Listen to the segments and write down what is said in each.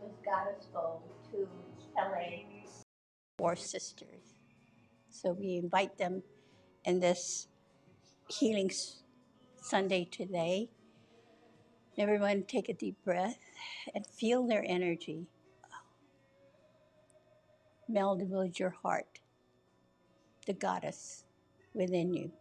just got us go to LA for sisters. So we invite them in this healing Sunday today. Everyone take a deep breath and feel their energy meld with your heart, the goddess within you.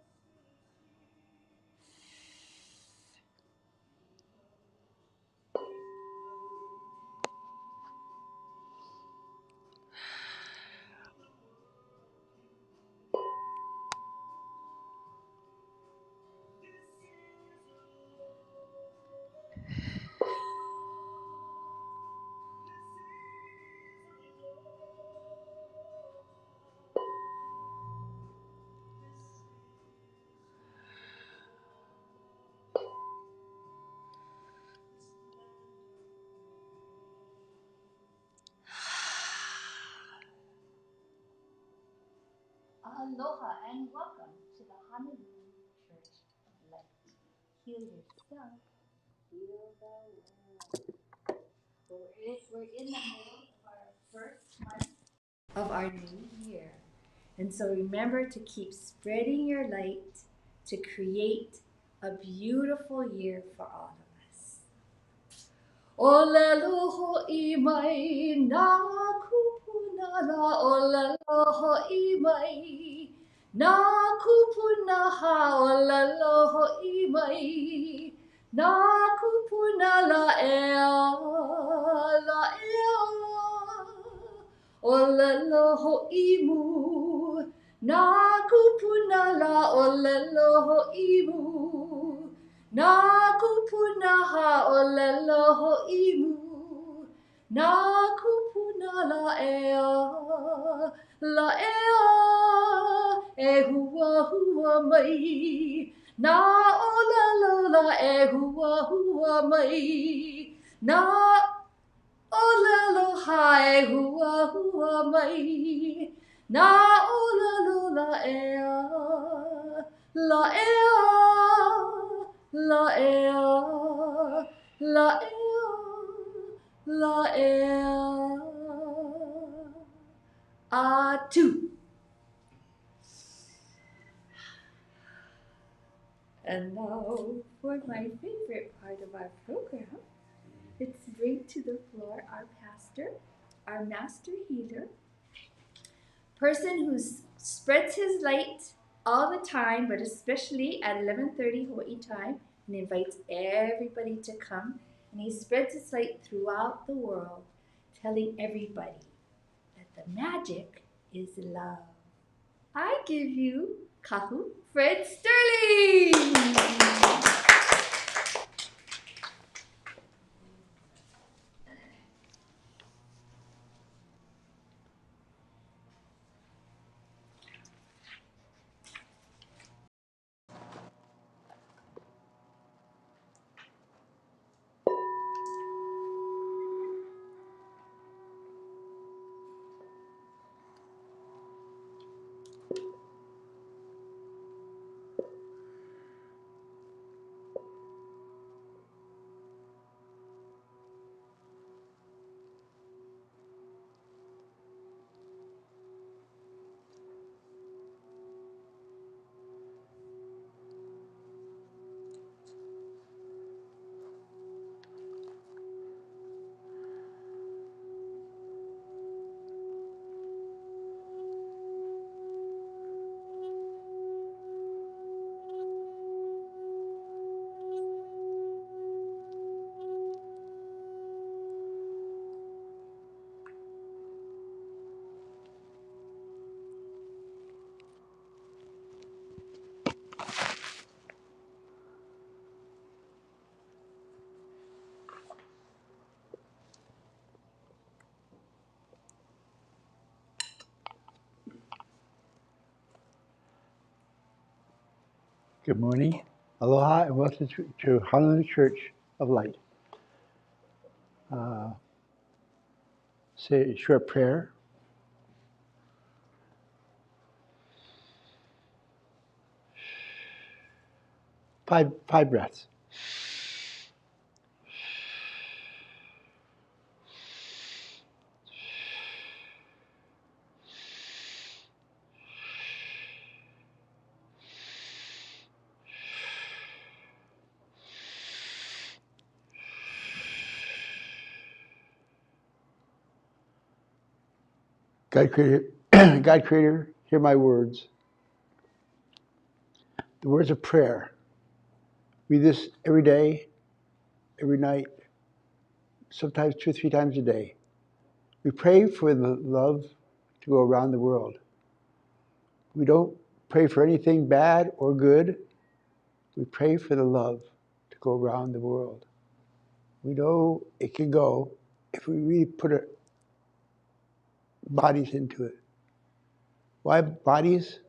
Aloha and welcome to the Honolulu Church of Light. Heal yourself, heal the world. We're in the middle of our first month of our new year. And so remember to keep spreading your light to create a beautiful year for all of us. Olelo I mai na kupunala, olelo I mai na kupunaha, olelo I mai na kupunala la olelo imu na kupunala, olelo imu na kupunaha, olelo imu na kupuna la e hua mai na olelo la hua mai na olelo e hua mai na olelo la Atu. And now for my favorite part of our program. Let's bring to the floor our pastor, our master healer, person who spreads his light all the time, but especially at 11:30 Hawaii time, and invites everybody to come. And he spreads his light throughout the world, telling everybody that the magic is love. I give you Kahu Fred Sterling. Good morning, aloha, and welcome to Honolulu Church of Light. Say a short prayer. Five breaths. God creator, God creator, hear my words. The words of prayer. Read this every day, every night, sometimes 2 or 3 times a day. We pray for the love to go around the world. We don't pray for anything bad or good. We pray for the love to go around the world. We know it can go if we really put our bodies into it. Why bodies?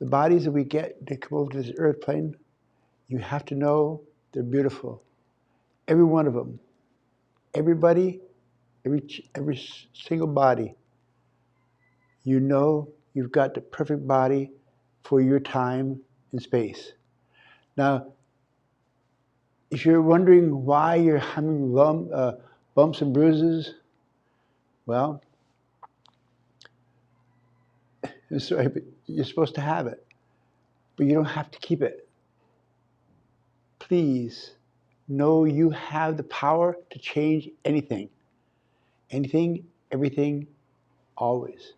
The bodies that we get to come over to this earth plane, you have to know they're beautiful. Every one of them. Everybody, every single body. You know you've got the perfect body for your time and space. Now, if you're wondering why you're having bumps and bruises, well, I'm sorry, but you're supposed to have it, but you don't have to keep it. Please know you have the power to change anything. Anything, everything, always.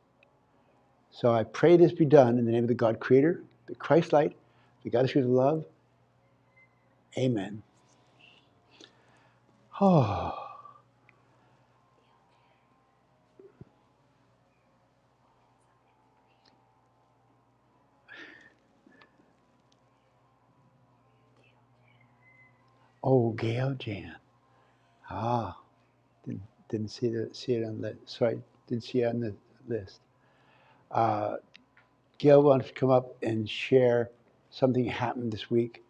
So I pray this be done in the name of the God Creator, the Christ Light, the God of Spirit of love. Amen. Oh. Oh, Gail Jan. Ah, didn't see it on the sorry, didn't see it on the list. Gail wants to come up and share something that happened this week,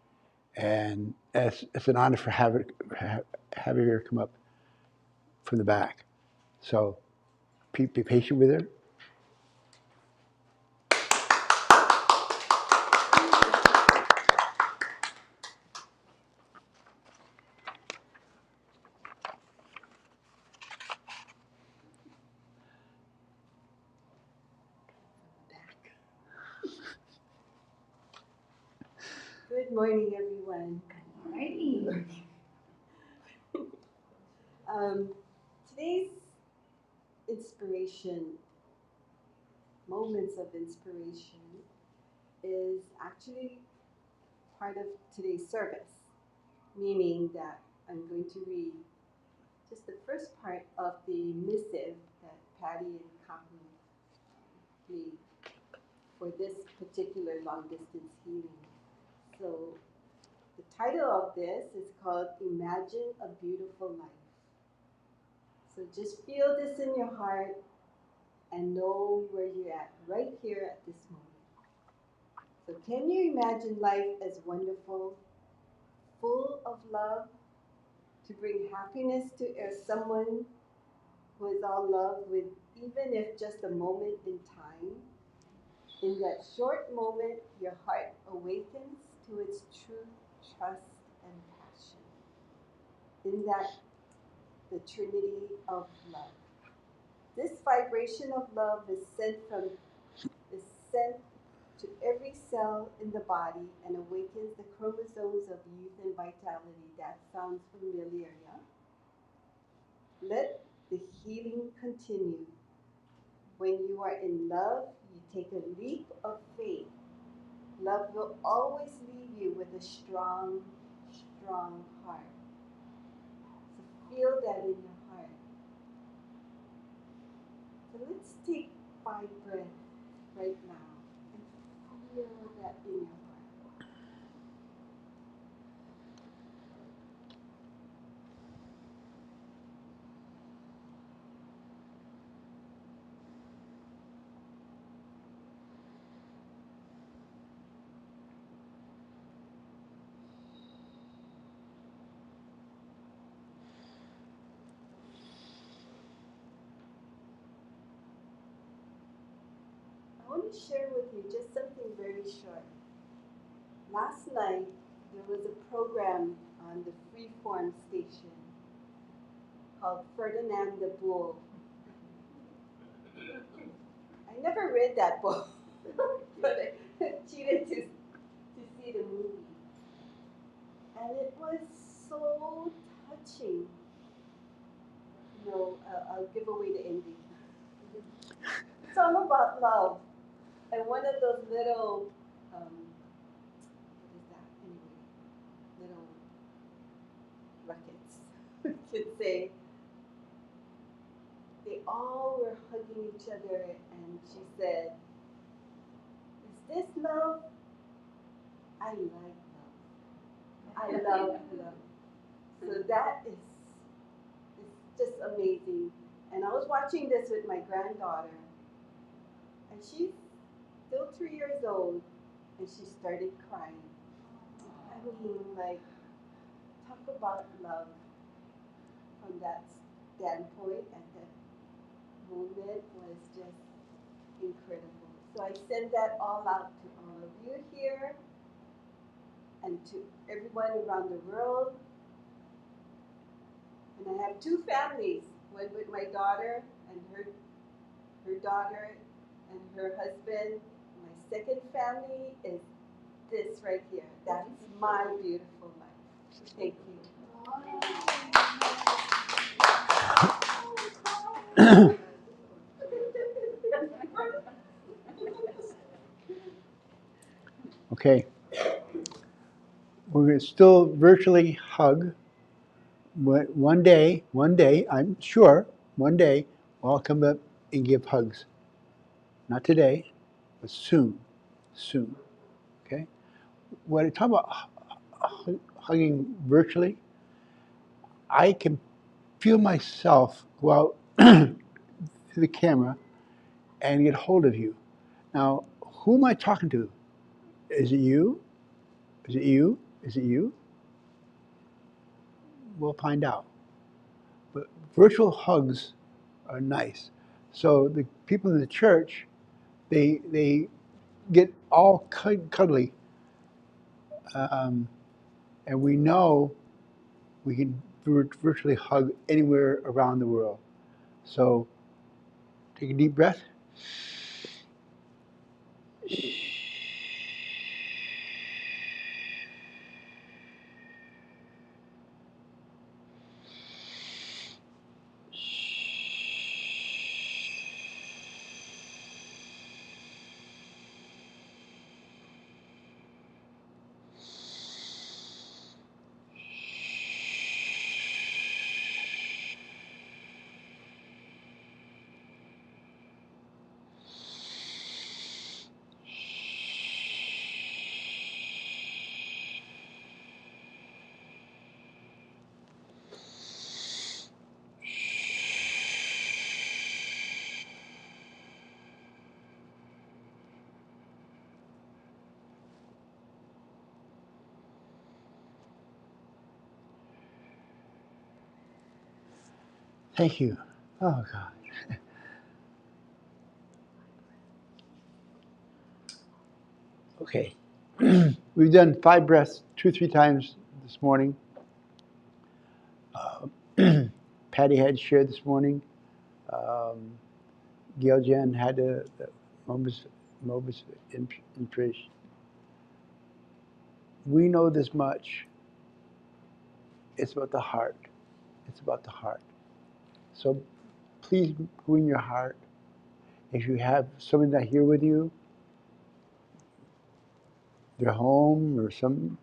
and it's an honor for having her come up from the back. So be patient with her. Good morning, everyone. Good morning. Today's inspiration, moments of inspiration, is actually part of today's service, meaning that I'm going to read just the first part of the missive that Patty and Kahu made for this particular long distance healing. So the title of this is called Imagine a Beautiful Life. So just feel this in your heart and know where you're at right here at this moment. So can you imagine life as wonderful, full of love, to bring happiness to someone who is all love with, even if just a moment in time? In that short moment, your heart awakens to its true trust and passion. In that, the Trinity of love. This vibration of love is sent to every cell in the body and awakens the chromosomes of youth and vitality. That sounds familiar, yeah? Let the healing continue. When you are in love, you take a leap of faith. Love will always leave you with a strong, strong heart. So feel that in your heart. So let's take 5 breaths right now and feel that in your heart. I want to share with you just something very short. Last night, there was a program on the Freeform station called Ferdinand the Bull. I never read that book, but I cheated to see the movie. And it was so touching. No, I'll give away the ending. song about love, and one of those little, what is that anyway? Little rockets could say, they all were hugging each other, and she said, "Is this love? I like love. I love love." So that is just amazing. And I was watching this with my granddaughter, and she's still 3 years old, and she started crying. I mean, like, talk about love from that standpoint at that moment was just incredible. So I send that all out to all of you here and to everyone around the world. And I have two families, one with my daughter and her daughter and her husband. My second family is this right here. That's my beautiful life. Thank you. Okay. We're going to still virtually hug. But one day, I'm sure, one day, we'll all come up and give hugs. Not today, but soon. Soon. Okay? When I talk about hugging virtually, I can feel myself go out to the camera and get hold of you. Now, who am I talking to? Is it you? Is it you? Is it you? We'll find out. But virtual hugs are nice. So the people in the church, they get all cuddly, um, and we know we can virtually hug anywhere around the world. So take a deep breath. Thank you. Oh, God. Okay. We've done 5 breaths 2-3 times this morning. Patty had shared this morning. Gail Jen had the moments inspiration. We know this much. It's about the heart. It's about the heart. So please go in your heart. If you have somebody not here with you, they're home or something,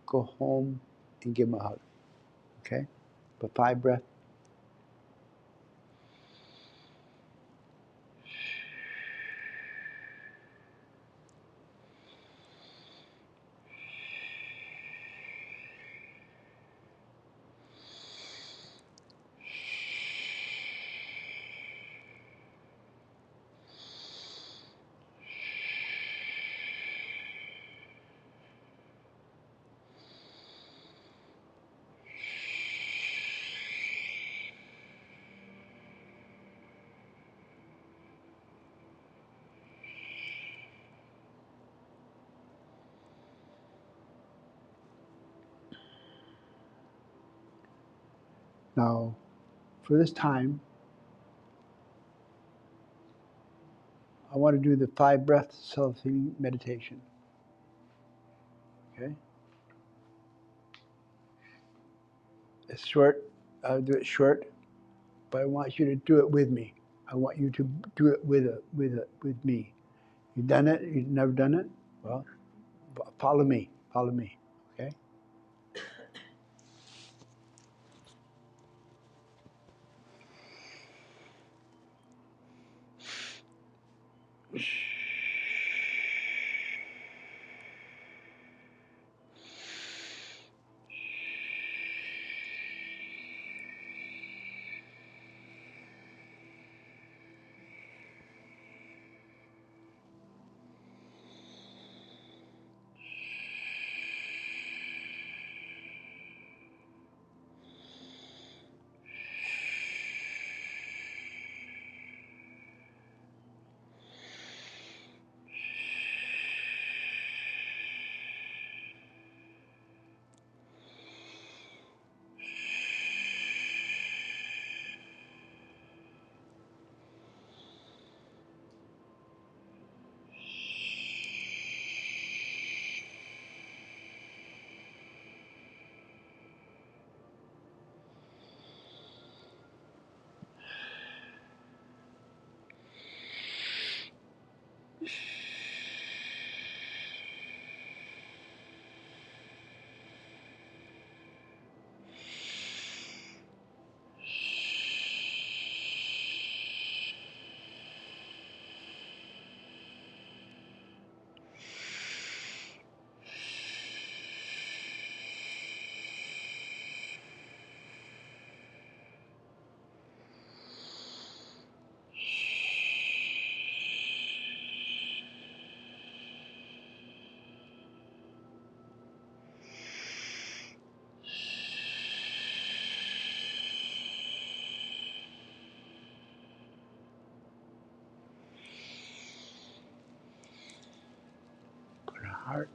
go home and give them a hug. Okay? But 5 breaths. Now, for this time, I want to do the 5 breath self-healing meditation. Okay? It's short. I'll do it short, but I want you to do it with me. I want you to do it with me. You've done it. You've never done it. Well, follow me. Follow me. Okay. Put a heart.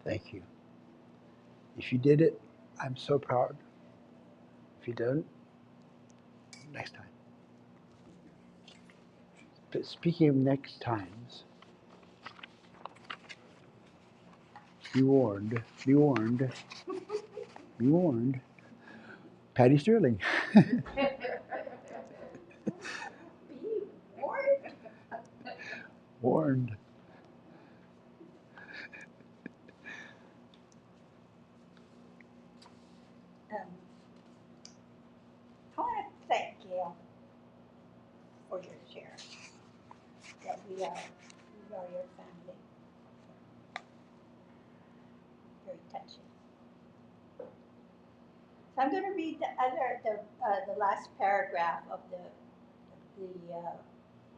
Thank you. If you did it, I'm so proud. If you didn't, next time. But speaking of next times, be warned, be warned, be warned. Patty Sterling. Be warned. Warned. I want to thank Gail for your share. That we are your family. Very touching. So I'm going to read the last paragraph of the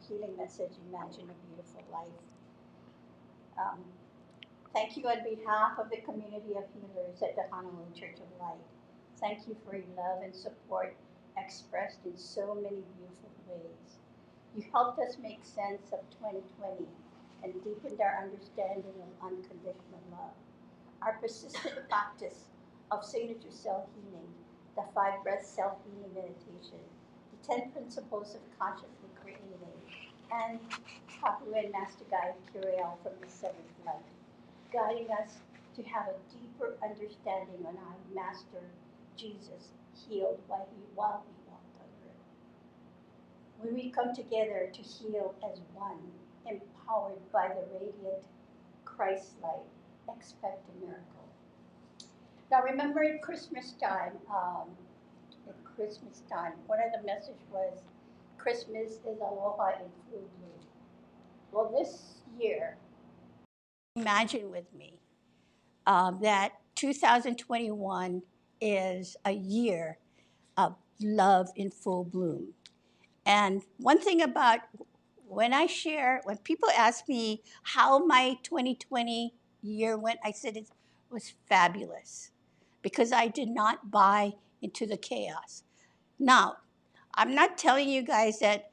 healing message. Imagine a beautiful life. Um, Thank you on behalf of the community of healers at the Honolulu Church of Light. Thank you for your love and support expressed in so many beautiful ways. You helped us make sense of 2020 and deepened our understanding of unconditional love. our persistent practice of signature cell healing, the 5 breath self-healing meditation, the 10 principles of consciously creating, and Haku and Master Guy Curiel from the Seventh Light, guiding us to have a deeper understanding on how Master Jesus healed while he walked on earth. When we come together to heal as one, empowered by the radiant Christ light, expect a miracle. Now, remember at Christmas time, one of the message was Christmas is aloha in full bloom. Well, this year, imagine with me that 2021 is a year of love in full bloom. And one thing about when people ask me how my 2020 year went, I said it was fabulous because I did not buy into the chaos. Now, I'm not telling you guys that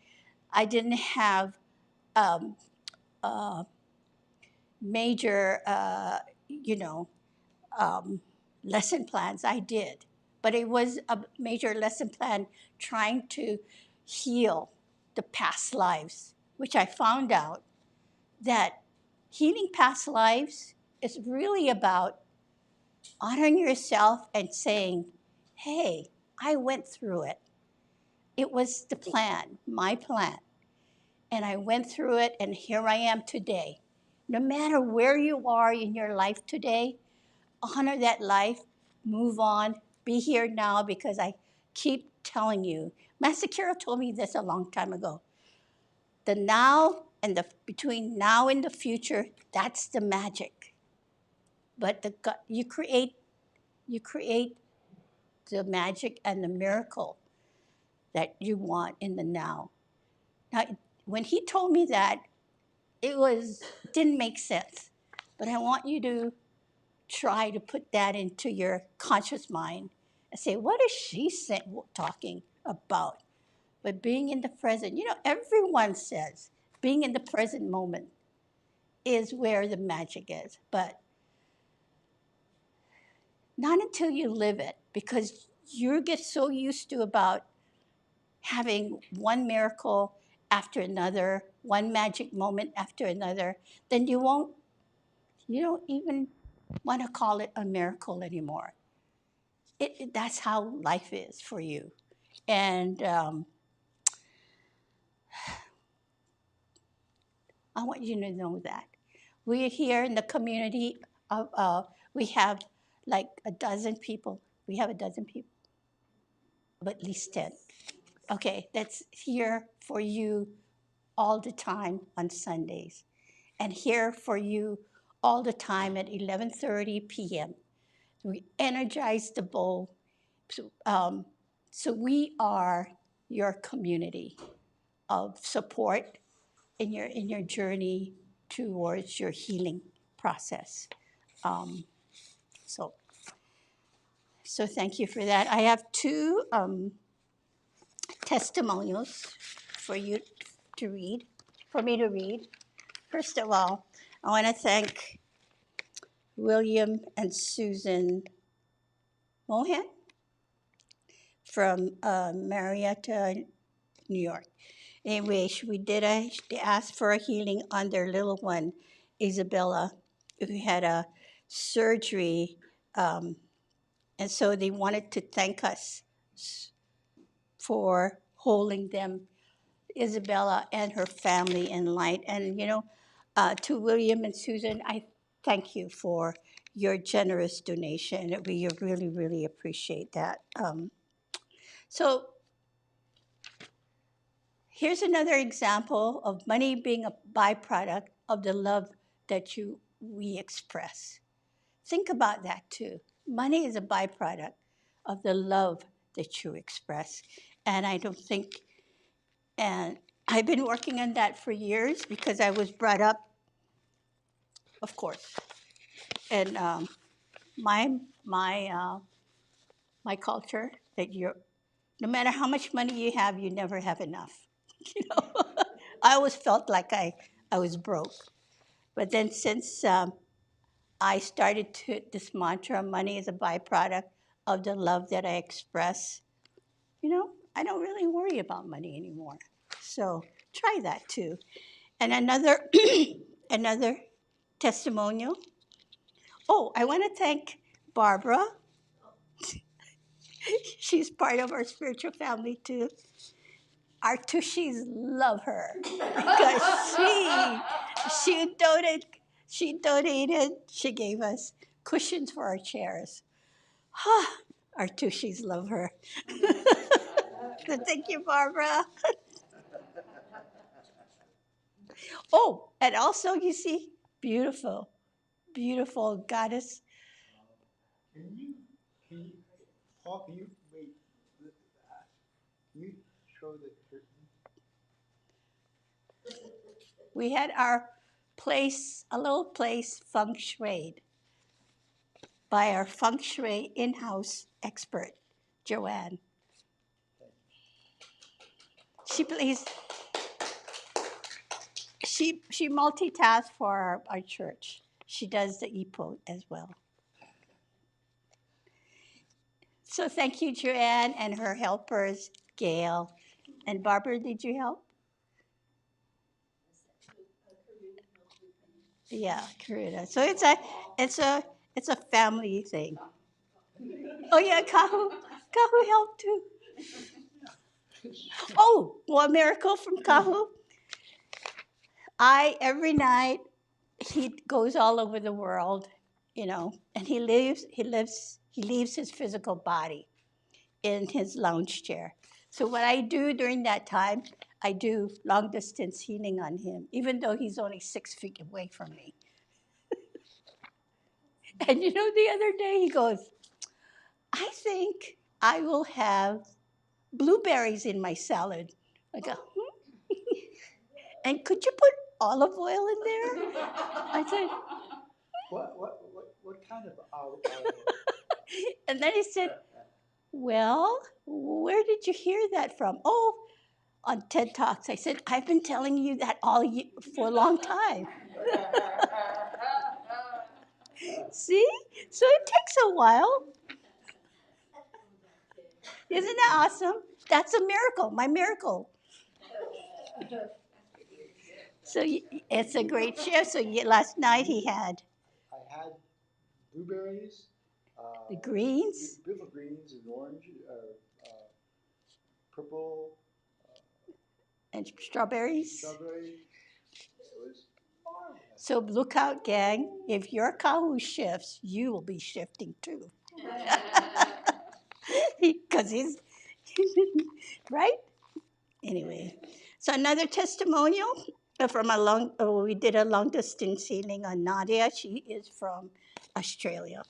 I didn't have major, lesson plans. I did. But it was a major lesson plan trying to heal the past lives, which I found out that healing past lives is really about honoring yourself and saying, hey, I went through it. It was the plan, my plan. And I went through it, and here I am today. No matter where you are in your life today, honor that life, move on, be here now, because I keep telling you, Master Kira told me this a long time ago. The now and between now and the future, that's the magic. But you create the magic and the miracle that you want in the now. Now, when he told me that, didn't make sense. But I want you to try to put that into your conscious mind and say, what is she talking about? But being in the present, everyone says being in the present moment is where the magic is, but not until you live it, because you get so used to about having one miracle after another, one magic moment after another, then you don't even want to call it a miracle anymore. That's how life is for you. And I want you to know that. We're here in the community we have like a dozen people. We have a dozen people, at least 10. Okay, that's here for you all the time on Sundays, and here for you all the time at 11:30 p.m. We energize the bowl. So we are your community of support in your journey towards your healing process. Um, so thank you for that. I have two testimonials for you to read, for me to read. First of all, I want to thank William and Susan Mohan from Marietta, New York. Anyway, they asked for a healing on their little one, Isabella, who had a surgery, and so they wanted to thank us for holding them, Isabella and her family, in light. And to William and Susan, I thank you for your generous donation. We really, really appreciate that. So here's another example of money being a byproduct of the love that we express. Think about that too. Money is a byproduct of the love that you express. And I've been working on that for years because I was brought up, of course, and my culture that no matter how much money you have, you never have enough. I always felt like I was broke. But then since I started this mantra, money is a byproduct of the love that I express. I don't really worry about money anymore. So try that too. And another another testimonial. Oh, I want to thank Barbara. She's part of our spiritual family too. Our Tushis love her because she gave us cushions for our chairs. Our Tushis love her. So thank you, Barbara. Oh, and also you see, beautiful, beautiful goddess. Paul, can you wait? Can you show the curtain? We had our place, a little place, feng shuied by our feng shui in-house expert, Joanne. She plays. She multitasks for our church. She does the EPO as well. So thank you, Joanne, and her helpers, Gail. And Barbara, did you help? Yeah, Karina. So it's a family thing. Oh yeah, Kahu helped too. Oh, one miracle from Kahu. Every night he goes all over the world, and he leaves his physical body in his lounge chair. So what I do during that time, I do long distance healing on him, even though he's only 6 feet away from me. And the other day he goes, I think I will have blueberries in my salad. I go, and could you put olive oil in there? I said, What kind of olive? and then he said, well, where did you hear that from? Oh, on TED Talks. I said, I've been telling you that for a long time. See? So it takes a while. Isn't that awesome? That's a miracle, my miracle. So it's a great shift. So last night he had. I had blueberries. The greens. Beautiful greens and orange, purple. And strawberries. Strawberry. It was marvelous. So look out, gang. If your Kahu shifts, you will be shifting too. Because he's, right? Anyway, so another testimonial from we did a long distance healing on Nadia. She is from Australia.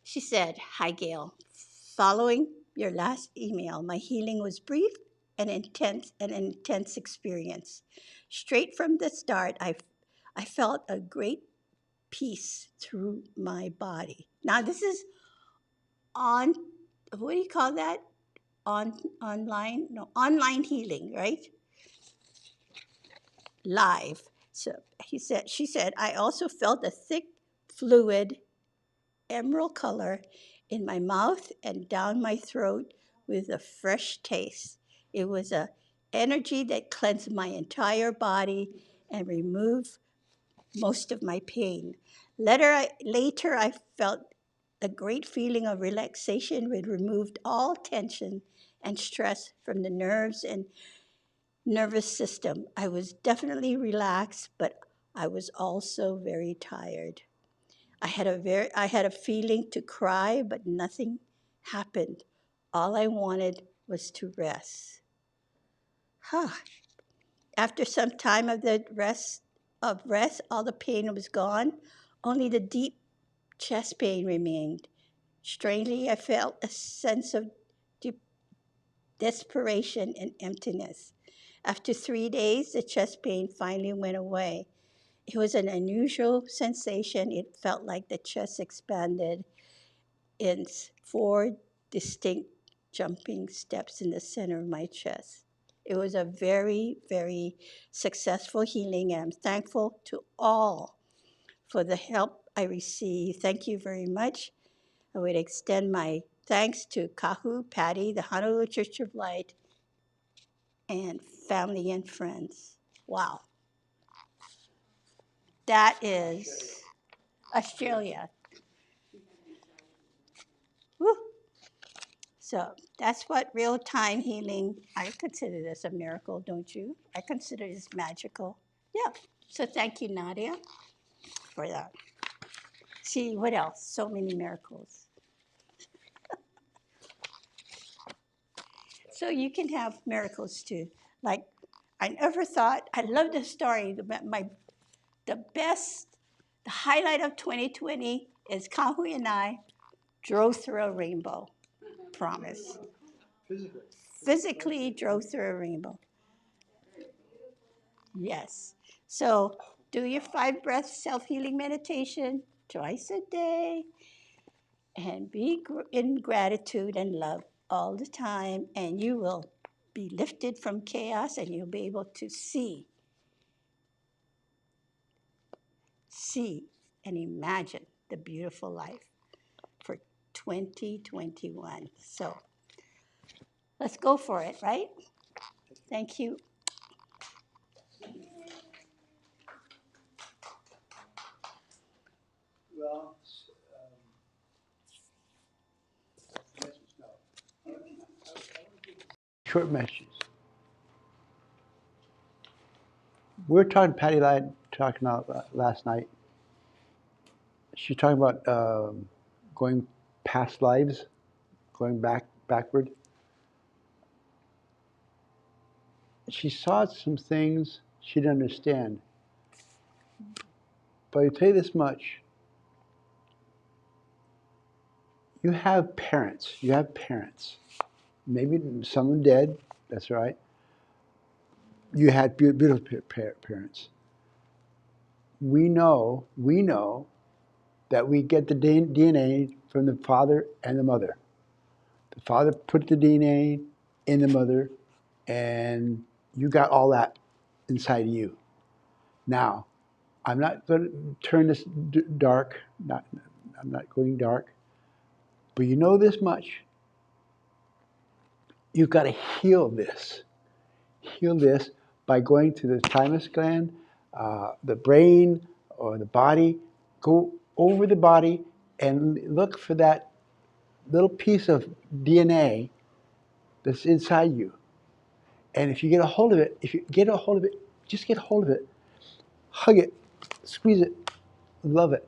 She said, hi, Gail. Following your last email, my healing was brief and an intense experience. Straight from the start, I felt a great peace through my body. Now, this is what do you call that? Online healing, right? Live. So she said, I also felt a thick, fluid, emerald color in my mouth and down my throat with a fresh taste. It was an energy that cleansed my entire body and removed most of my pain. Later, I felt a great feeling of relaxation, which removed all tension and stress from the nerves and nervous system. I was definitely relaxed, but I was also very tired. I had a feeling to cry, but nothing happened. All I wanted was to rest. Huh. After some time of rest, all the pain was gone. Only the deep chest pain remained. Strangely, I felt a sense of desperation and emptiness. After 3 days, the chest pain finally went away. It was an unusual sensation. It felt like the chest expanded in 4 distinct jumping steps in the center of my chest. It was a very, very successful healing, and I'm thankful to all for the help I received. Thank you very much. I would extend my thanks to Kahu, Patty, the Honolulu Church of Light, and family and friends. Wow. That is Australia. Woo. So that's what real-time healing, I consider this a miracle, don't you? I consider this magical. Yeah. So thank you, Nadia, for that. See, what else? So many miracles. So you can have miracles too. Like, I never thought, I love this story. The highlight of 2020 is Kahui and I drove through a rainbow. Promise. Physically drove through a rainbow. Yes. So do your 5-breath self-healing meditation twice a day and be in gratitude and love all the time, and you will be lifted from chaos and you'll be able to see and imagine the beautiful life for 2021. So let's go for it, right? Thank you. Well, short messages. We were talking, Patty Light talking about last night. She's talking about going past lives, going backward. She saw some things she didn't understand. But I tell you this much. You have parents. You have parents. Maybe some are dead. That's right. You had beautiful parents. We know that we get the DNA from the father and the mother. The father put the DNA in the mother, and you got all that inside of you. Now, I'm not going to turn this dark. I'm not going dark. But you know this much. You've got to heal this. Heal this by going to the thymus gland, the brain, or the body. Go over the body and look for that little piece of DNA that's inside you. And if you get a hold of it, just get a hold of it. Hug it, squeeze it, love it,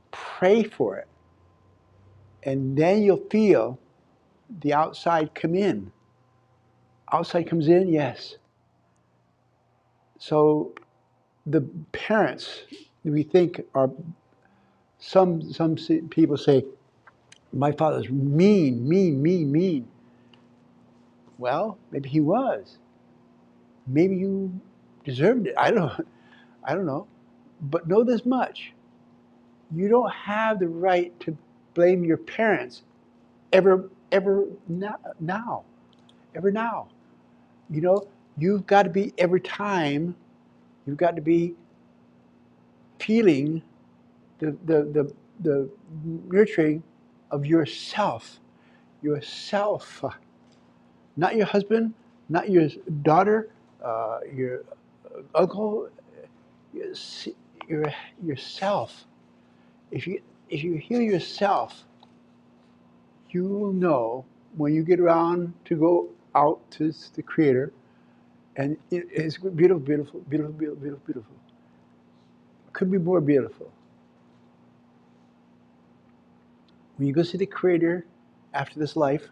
pray for it. And then you'll feel the outside come in. Outside comes in, yes. So the parents, we think, are, some people say, my father's mean. Well, maybe he was. Maybe you deserved it. I don't know. But know this much. You don't have the right to blame your parents ever now. Ever now. You know, you've got to be, every time, you've got to be feeling the nurturing of yourself. Yourself. Not your husband, not your daughter, your uncle, yourself. If you heal yourself, you will know when you get around to go out to the Creator, and it's beautiful. Could be more beautiful. When you go see the Creator after this life,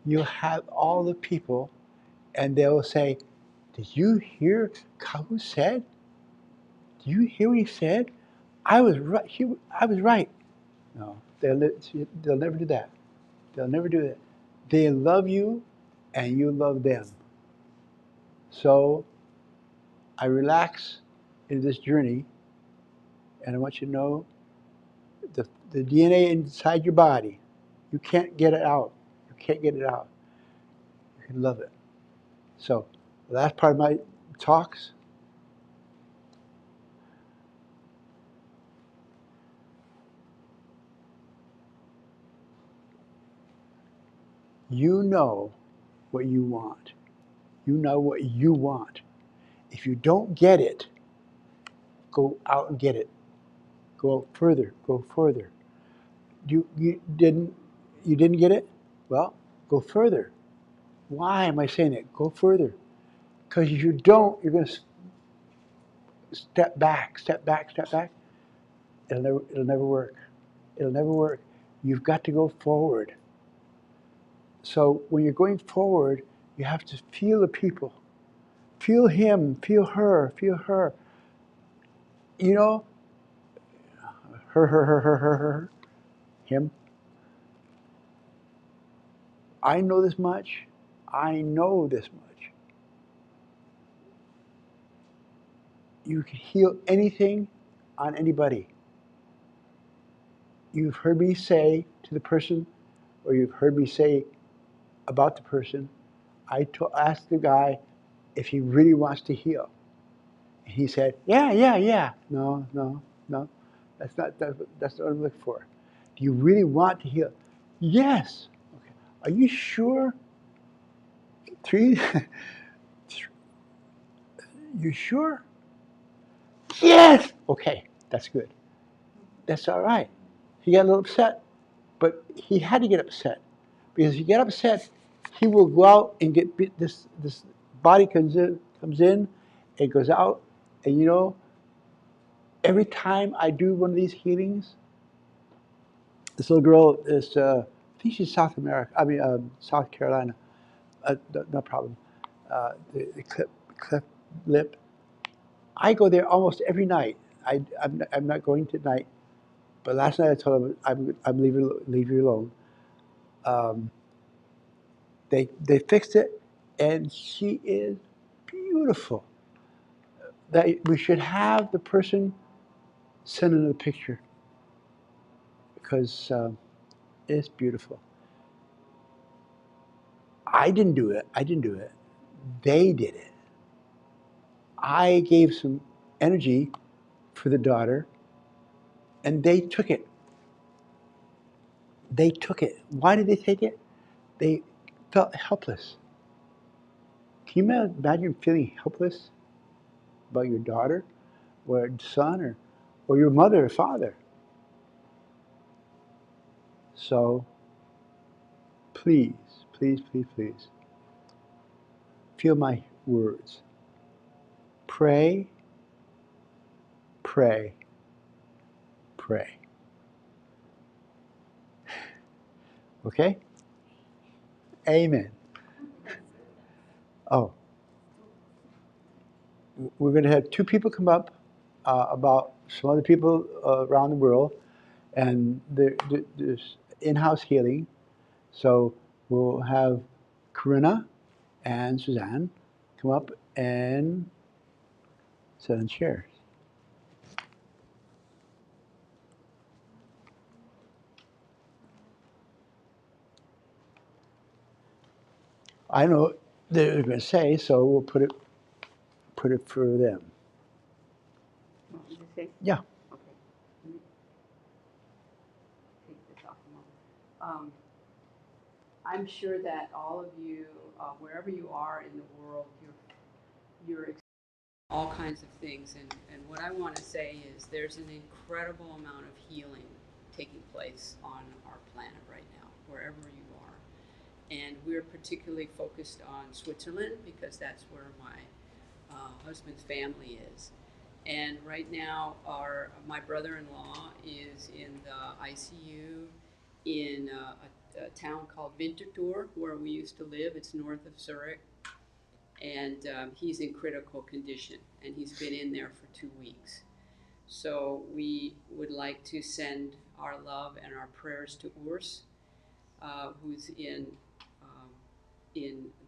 you'll have all the people, and they'll say, "Did you hear Kahu said? Do you hear what he said? I was right. I was right." No, they'll never do that. They'll never do that. They love you, and you love them. So I relax in this journey, and I want you to know the DNA inside your body, you can't get it out. You can't get it out. You can love it. So the last part of my talks, You know what you want. You know what you want. If you don't get it, go out and get it. Go further. Go further. You didn't get it? Well, go further. Why am I saying it? Go further. Because if you don't, you're going to step back, step back, step back. It'll never work. It'll never work. You've got to go forward. So when you're going forward, you have to feel the people. Feel him, feel her, feel her. You know, her, him. I know this much. I know this much. You can heal anything on anybody. You've heard me say to the person, or you've heard me say about the person, asked the guy if he really wants to heal. And he said, yeah, yeah, yeah. No, no, no. That's not what I'm looking for. Do you really want to heal? Yes. Okay. Are you sure? Three? You sure? Yes. Okay, that's good. That's all right. He got a little upset, but he had to get upset because if you get upset, he will go out and get this body comes in, it goes out, and you know, every time I do one of these healings, this little girl is, I think she's South America. I mean, South Carolina. No problem. The Cliff Lip. I go there almost every night. I'm not going tonight, but last night I told him I'm leave you alone. They fixed it, and she is beautiful. That we should have the person send in a picture because it's beautiful. I didn't do it. I didn't do it. They did it. I gave some energy for the daughter, and they took it. They took it. Why did they take it? They felt helpless. Can you imagine feeling helpless about your daughter or son or your mother or father? So please, please, please, please, feel my words. Pray, pray, pray. Okay? Amen. Oh, we're going to have two people come up about some other people around the world, and there's in-house healing. So we'll have Corinna and Suzanne come up and sit in chairs. I know what they're going to say, so we'll put it for them. Want me to say? Yeah. Okay. Let me take this off a moment. I'm sure that all of you, wherever you are in the world, you're experiencing all kinds of things. And what I want to say is there's an incredible amount of healing taking place on our planet right now, wherever you are. And we're particularly focused on Switzerland because that's where my husband's family is. And right now, my brother-in-law is in the ICU in a town called Winterthur, where we used to live. It's north of Zurich, and he's in critical condition, and he's been in there for 2 weeks. So we would like to send our love and our prayers to Urs, who's in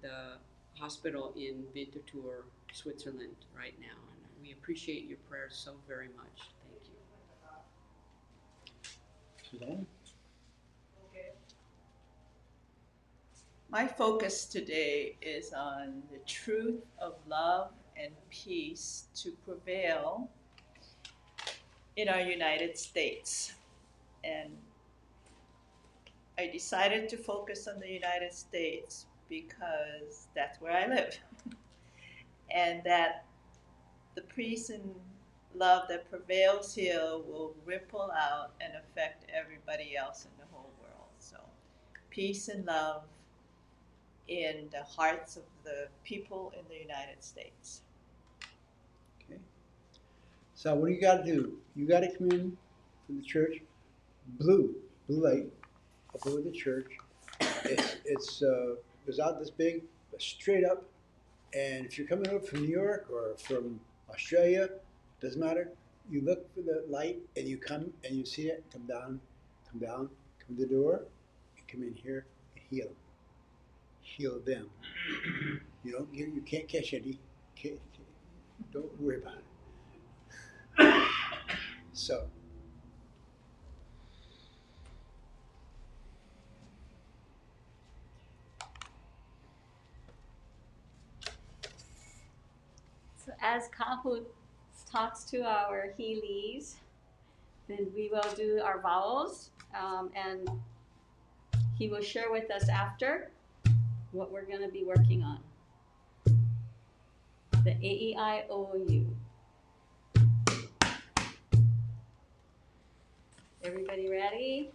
the hospital in Winterthur, Switzerland right now. And we appreciate your prayers so very much. Thank you. Suzanne? My focus today is on the truth of love and peace to prevail in our United States. And I decided to focus on the United States because that's where I live. And that the peace and love that prevails here will ripple out and affect everybody else in the whole world. So, peace and love in the hearts of the people in the United States. Okay. So what do you got to do? You got to come in from the church, blue light, up over the church. It's goes out this big, straight up. And if you're coming over from New York or from Australia, doesn't matter. You look for the light and you come and you see it. Come down, come to the door, and come in here and heal them. You can't catch any. Don't worry about it. So. So as Kahu talks to our Heelys, then we will do our vowels, and he will share with us after what we're going to be working on. The A-E-I-O-U. Everybody ready?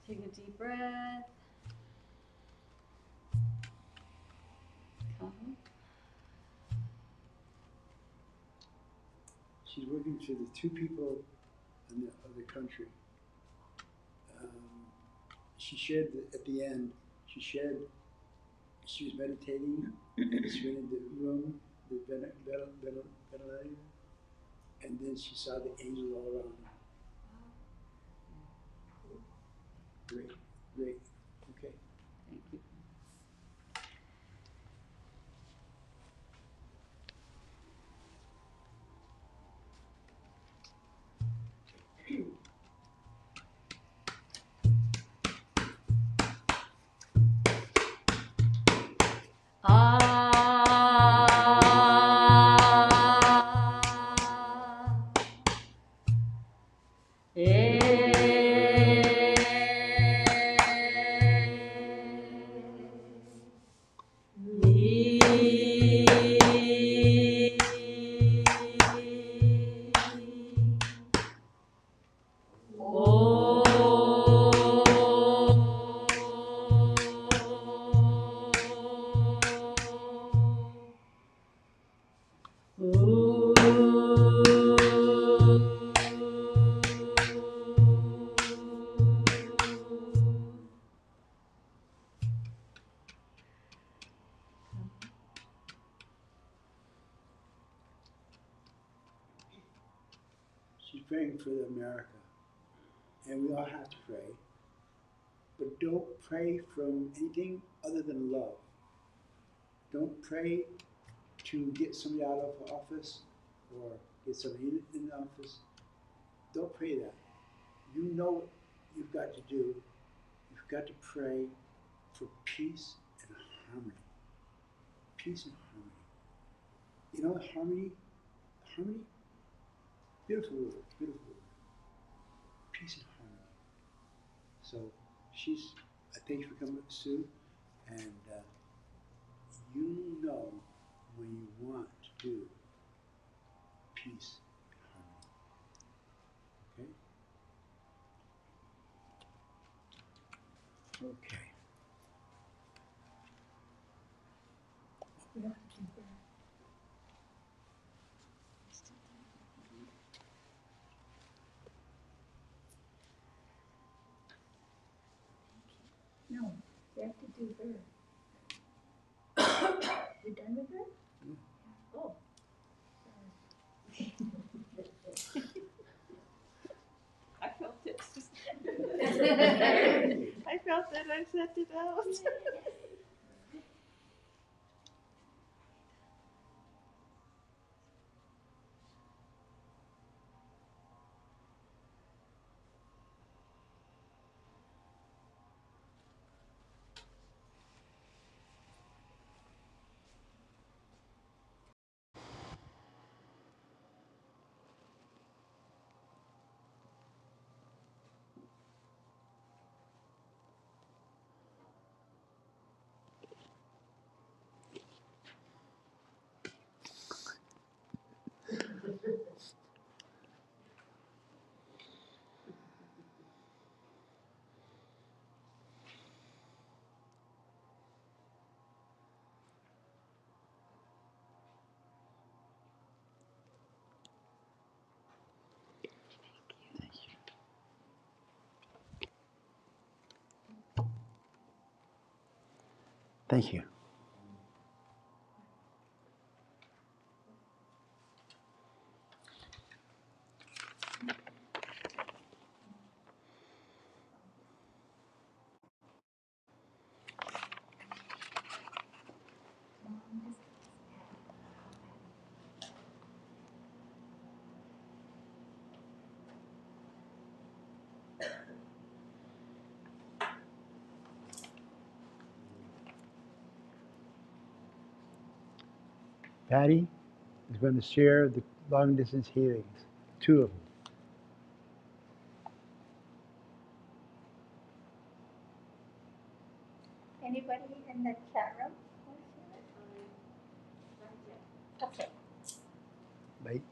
Take a deep breath. She's working for the two people in the other country. She shared at the end. She was meditating. She went in the room, the ventilator, and then she saw the angels all around her. Great. Okay. Thank you. She's praying for America, and we all have to pray. But don't pray from anything other than love. Don't pray to get somebody out of office or get somebody in the office. Don't pray that. You know what you've got to do. You've got to pray for peace and harmony. Peace and harmony. You know harmony? Harmony? Beautiful word. Peace and harmony. So I thank you for coming, Sue, and you know when you want to do peace and harmony. Okay? Okay. We have to do that. do her. You done with her? Oh. I felt it. I felt it. I sent it out. Thank you. Patty is going to share the long distance healings, 2 of them. Anybody in the chat room? Okay, Right?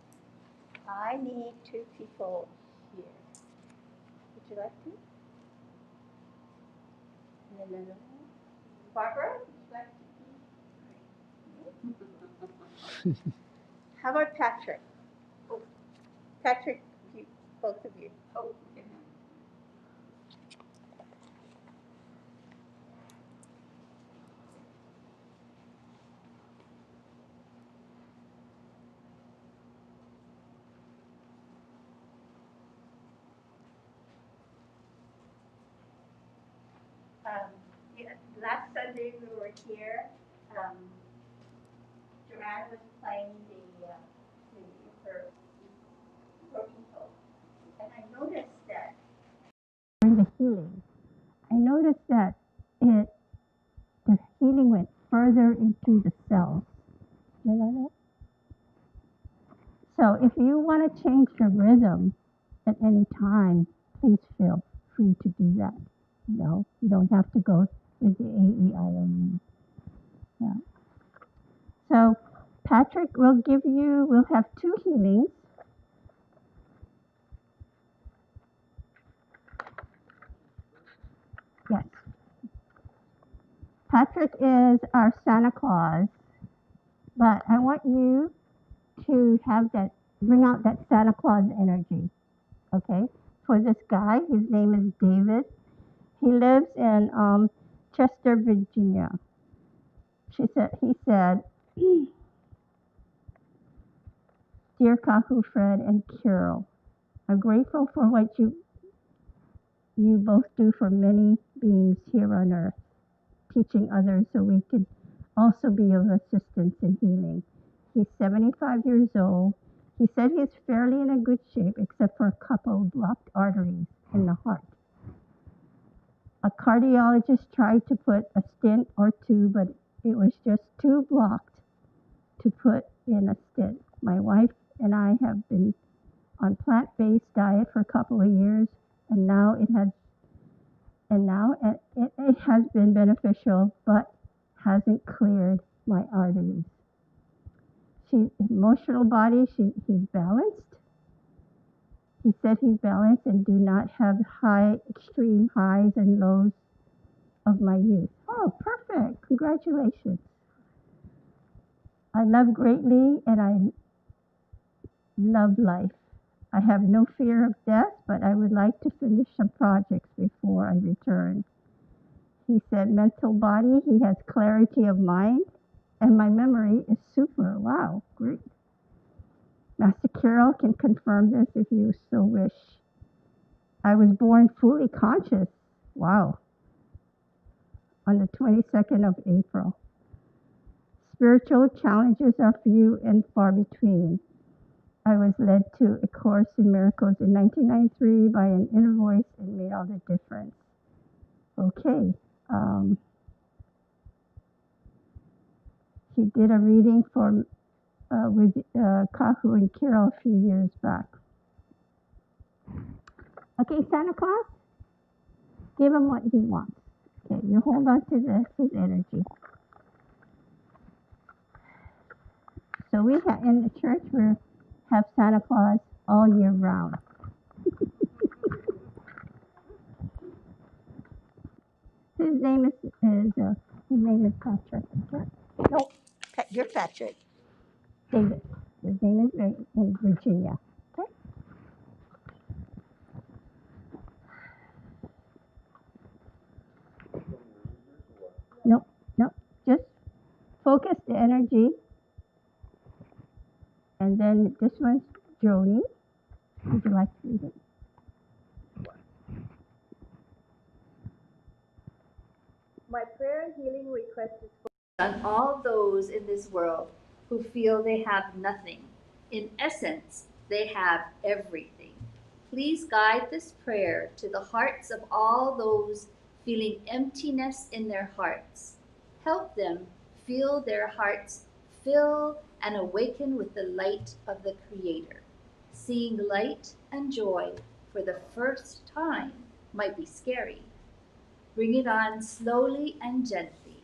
I need 2 people here. Would you like to? No. Barbara, would you like to? How about Patrick? Oh, Patrick, you, both of you. Oh, okay. Yeah, last Sunday we were here. Joanne was playing her people, and I noticed that during the healing, I noticed that the healing went further into the cells. You know that? So if you want to change your rhythm at any time, please feel free to do that. You don't have to go with the AEIOE. Yeah. So Patrick we'll have 2 healings. Yes. Patrick is our Santa Claus, but I want you to bring out that Santa Claus energy, okay? For this guy, his name is David. He lives in Chester, Virginia. He said, Dear Kahu, Fred, and Carol, I'm grateful for what you both do for many beings here on earth, teaching others so we can also be of assistance in healing. He's 75 years old. He said he's fairly in a good shape except for a couple of blocked arteries in the heart. A cardiologist tried to put a stent or 2, but it was just too blocked to put in a stent. My wife and I have been on plant-based diet for a couple of years, and now it has been beneficial, but hasn't cleared my arteries. Emotional body, he's balanced. He said he's balanced and do not have extreme highs and lows of my youth. Oh, perfect. Congratulations. I love greatly and I love life. I have no fear of death, but I would like to finish some projects before I return. He said, mental body, he has clarity of mind, and my memory is super. Wow, great. Master Carol can confirm this if you so wish. I was born fully conscious. Wow. On the 22nd of April. Spiritual challenges are few and far between. I was led to A Course in Miracles in 1993 by an inner voice and made all the difference. Okay. He did a reading for with Kahu and Carol a few years back. Okay, Santa Claus, give him what he wants. Okay, you hold on to his energy. So we have in the church we have Santa Claus all year round. His name is Patrick. Okay? No, you're Patrick. David. His name is in Virginia. Okay. Nope. Just focus the energy. And then this one's Joni. Would you like to read it? My prayer and healing request is on all those in this world who feel they have nothing. In essence, they have everything. Please guide this prayer to the hearts of all those feeling emptiness in their hearts. Help them feel their hearts fill and awaken with the light of the Creator. Seeing light and joy for the first time might be scary. Bring it on slowly and gently,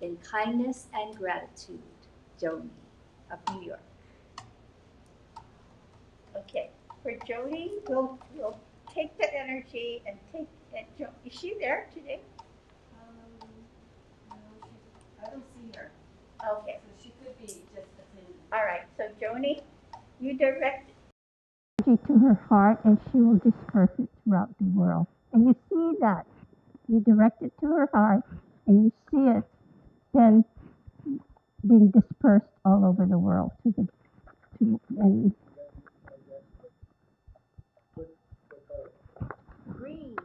in kindness and gratitude. Joni of New York. Okay. For Joni, we'll take the energy and take it. Is she there today? No, I don't see her. Okay. So she could be just attending. All right. So Joni, you direct energy to her heart, and she will disperse it throughout the world. And you see that. You direct it to her heart, and you see it then being dispersed all over the world and Green.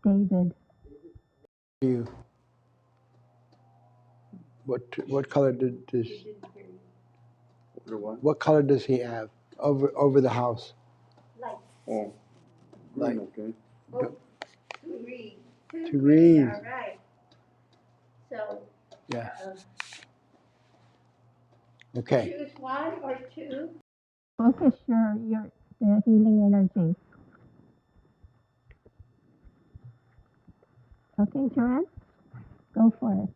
David. You. What color does what color does he have over the house? Light. Oh, Light. okay. Green. Two greens. All right. So Yeah. Okay. choose one or two. Focus the healing energy. Okay, Joanne? Go for it.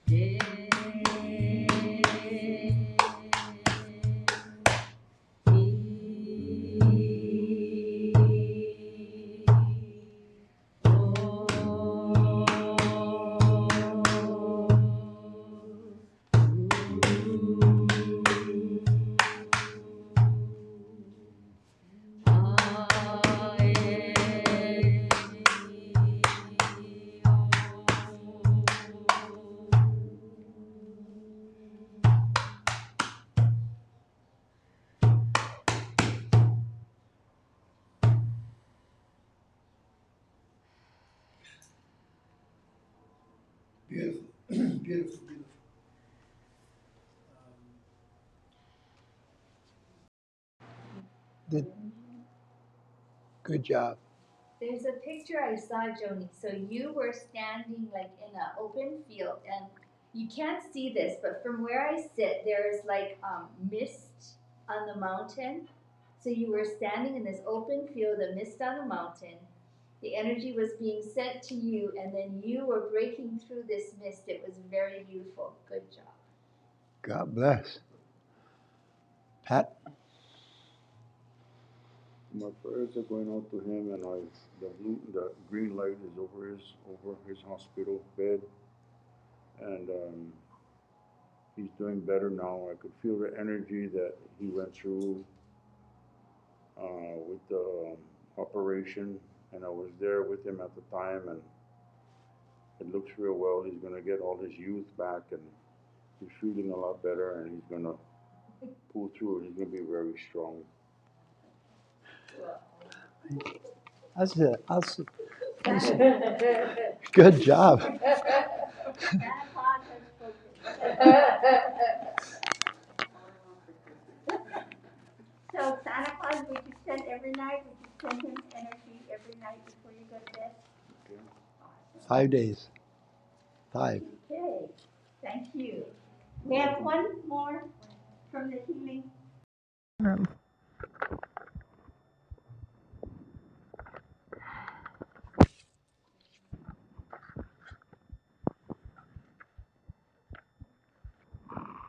Beautiful. Beautiful. Good job. There's a picture I saw, Joni. So you were standing like in an open field, and you can't see this, but from where I sit, there is like mist on the mountain. So you were standing in this open field, a mist on the mountain. The energy was being sent to you, and then you were breaking through this mist. It was very beautiful. Good job. God bless. Pat? My prayers are going out to him, and the green light is over his hospital bed, and he's doing better now. I could feel the energy that he went through with the operation, and I was there with him at the time, and it looks real well. He's gonna get all his youth back, and he's feeling a lot better, and he's gonna pull through. He's gonna be very strong. That's it. Good job. Santa Claus has spoken. So Santa Claus, would you send every night? Would you send him energy every night before you go to bed? Okay. Awesome. 5 days. 5. Okay, thank you. We have one more from the healing room.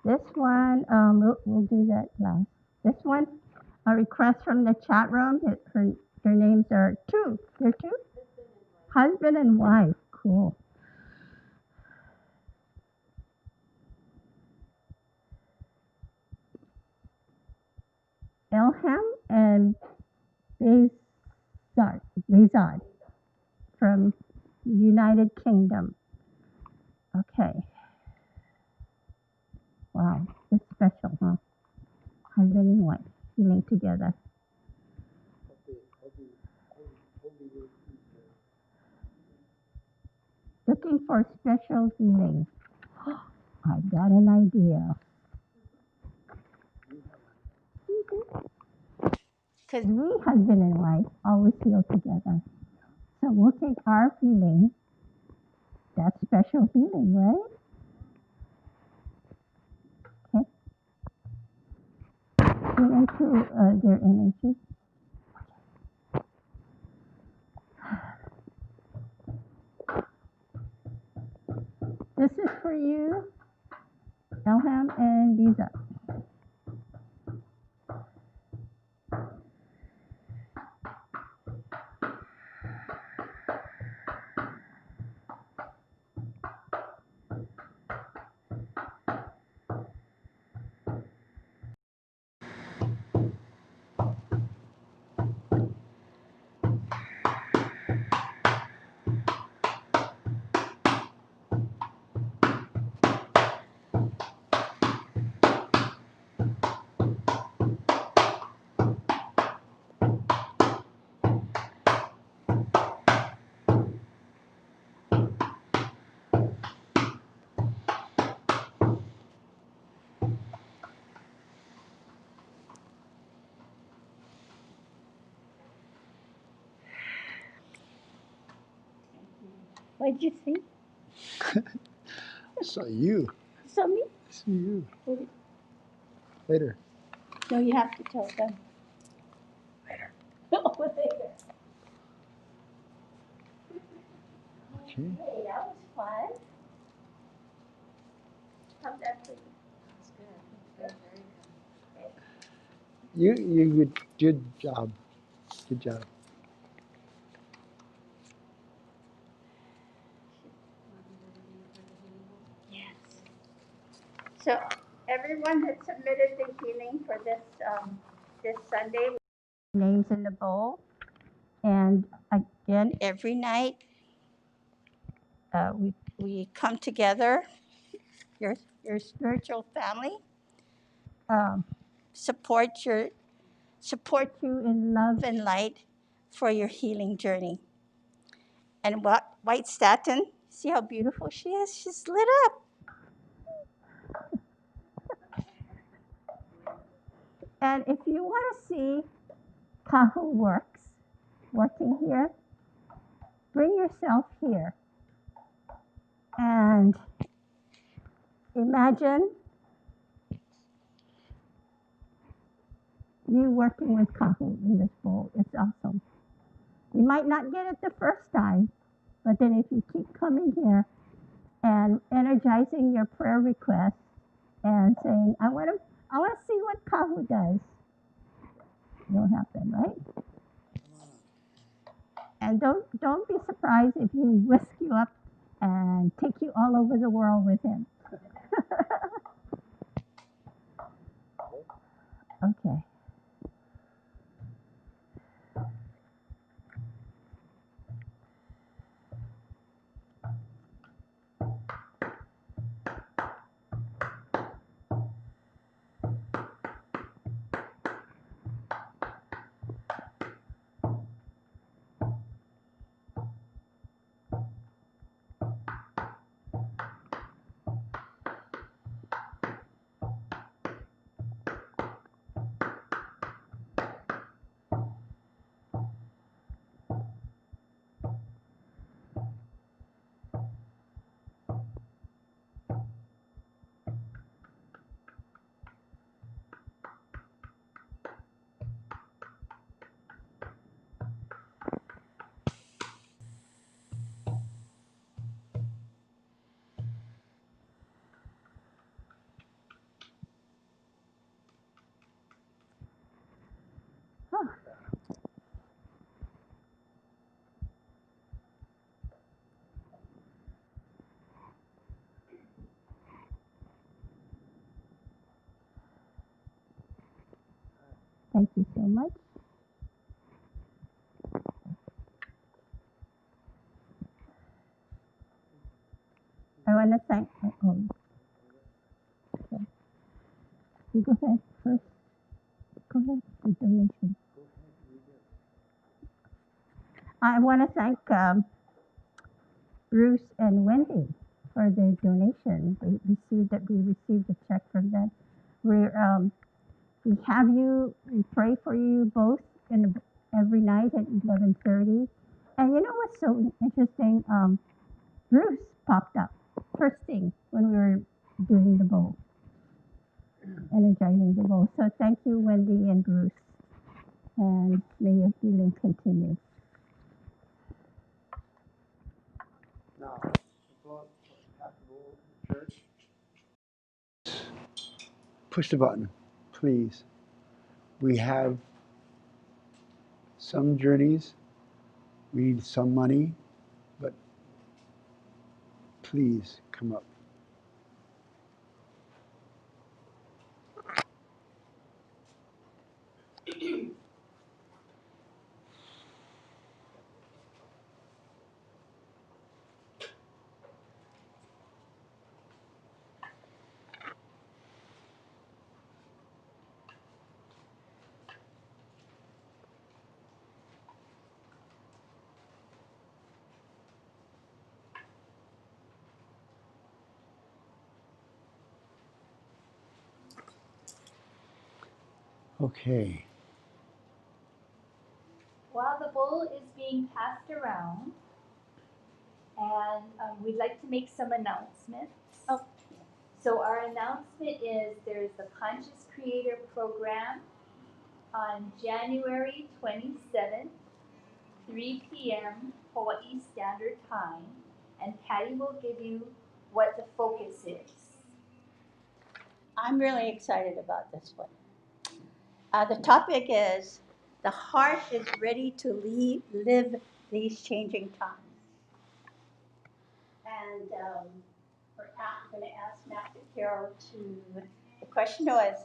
This one, we'll do that last. This one, a request from the chat room. Their names are two. They're two? Husband and wife. Cool. Elham and Bezad from United Kingdom. Okay. Wow, it's special, huh? Husband and wife healing together. Looking for special healing. I got an idea. Because we, husband and wife, always heal together. So we'll take our healing, that's special healing, right? Okay. Healing through their energy. This is for you, Elham and Biza. What did you see? So you. Saw me? See you. Later. No, you have to tell them. Later. Oh, later. Okay. Hey, that was fun. How's that for you? That's good. Very good. You good job. Good job. Yes. So everyone that submitted the healing for this this Sunday, names in the bowl, and again every night we come together. Your spiritual family um, support you in love and light for your healing journey. And White Staten, see how beautiful she is? She's lit up. And if you want to see Kahu working here, bring yourself here and imagine you working with Kahu in this bowl. It's awesome. You might not get it the first time, but then if you keep coming here and energizing your prayer requests and saying, I want to see what Kahu does, it'll happen, right? And don't be surprised if he whisks you up and take you all over the world with him. Okay. Huh. Thank you so much. I want to thank, okay. You go ahead first. Go ahead, the donation. I want to thank Bruce and Wendy for their donation. We received a check from them. We have you, we pray for you both every night at 11:30. And you know what's so interesting? Bruce popped up first thing when we were doing the bowl, energizing the bowl. So thank you, Wendy and Bruce, and may your healing continue. Now, church. Push the button, please. We have some journeys, we need some money, but please come up. Okay. While the bowl is being passed around, and we'd like to make some announcements. Oh. So our announcement is there's the Conscious Creator Program on January 27th, 3 p.m. Hawaii Standard Time, and Patty will give you what the focus is. I'm really excited about this one. The topic is the heart is ready to live these changing times. And I'm going to ask Master Carol to, the question was,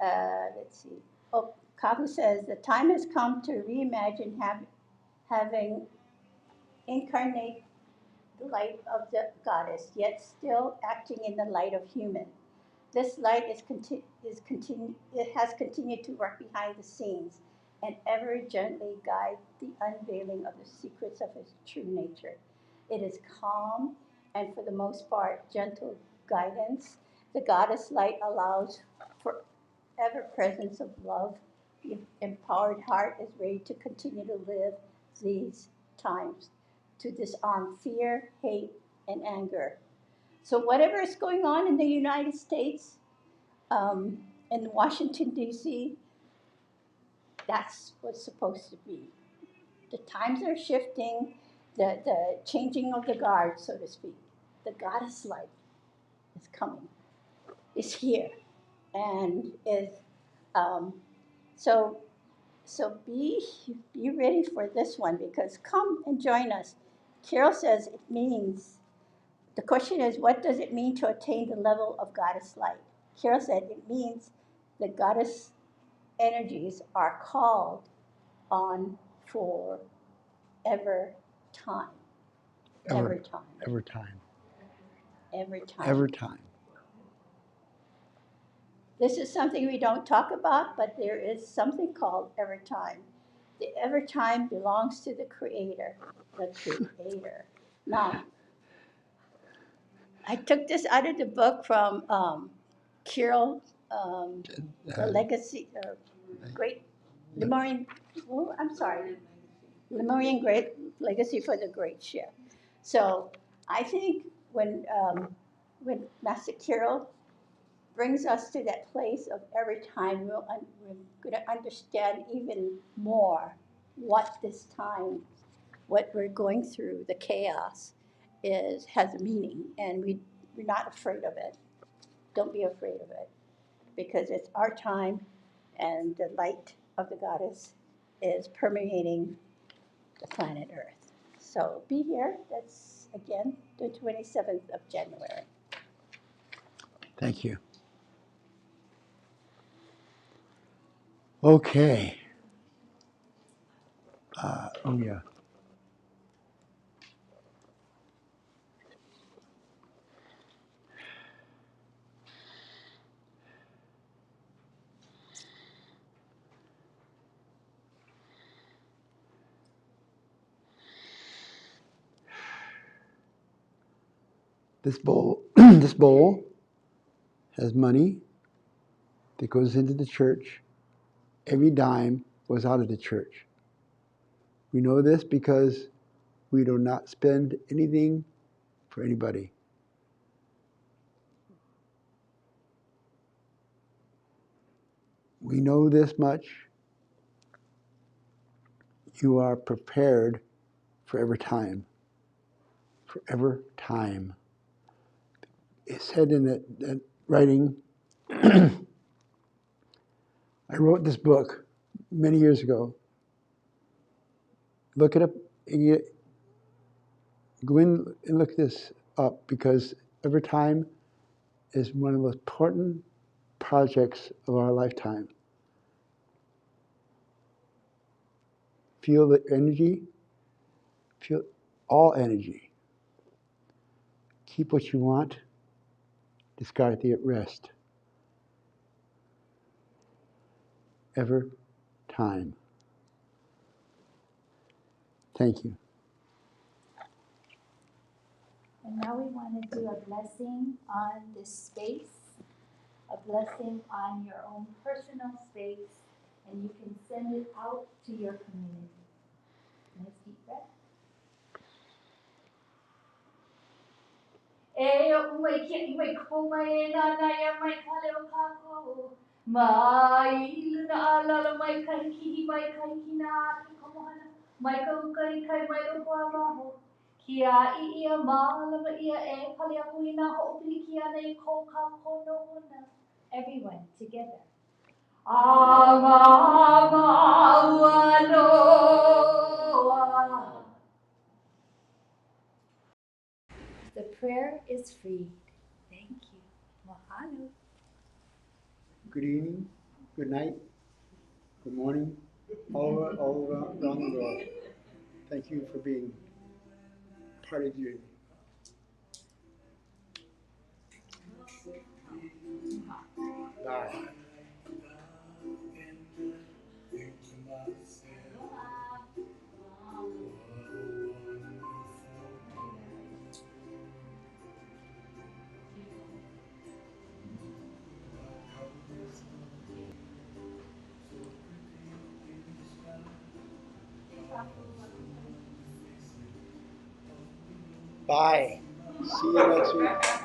let's see. Oh, Kahu says, the time has come to reimagine having incarnate the light of the goddess, yet still acting in the light of human. This light it has continued to work behind the scenes and ever gently guide the unveiling of the secrets of its true nature. It is calm and for the most part gentle guidance. The goddess light allows for ever presence of love. The empowered heart is ready to continue to live these times to disarm fear, hate, and anger. So, whatever is going on in the United States, in Washington, D.C., that's what's supposed to be. The times are shifting, the changing of the guard, so to speak. The goddess light is coming, is here, and is um, so. So be ready for this one because come and join us. Carol says it means. The question is, what does it mean to attain the level of goddess light? Carol said it means the goddess energies are called on for ever time. Every time. Every time. Every time. Every time. This is something we don't talk about, but there is something called every time. The every time belongs to the Creator. The Creator. Now, I took this out of the book from Carol, the Legacy, Great Lemurian. Oh, I'm sorry, Lemurian Great Legacy for the Great Shift. So I think when Master Carol brings us to that place of every time, we're going to understand even more what this time, what we're going through, the chaos, has a meaning, and we're not afraid of it. Don't be afraid of it, because it's our time, and the light of the goddess is permeating the planet Earth. So be here. That's, again, the 27th of January. Thank you. Okay. Oh, yeah. This bowl, this bowl has money that goes into the church. Every dime goes out of the church. We know this because we do not spend anything for anybody. We know this much. You are prepared for every time. For every time. It said in that writing, I wrote this book many years ago. Look it up. Go in and look this up because every time is one of the most important projects of our lifetime. Feel the energy. Feel all energy. Keep what you want. Discard the rest. Every time. Thank you. And now we want to do a blessing on this space, a blessing on your own personal space, and you can send it out to your community. Nice deep breath. Eyo mai ko mai na ya mai kale kako mai luna ala mai kai ki mai kai kina ki komohana mai ko kai mai lo kwa maho kia I ia malama ia e pale aku ina ho pilikia nei ko ka kono na. Everyone together. The prayer is free. Thank you. Mahalo. Good evening, good night, good morning, all around the world. Thank you for being part of the journey. Bye. Bye. See you next week.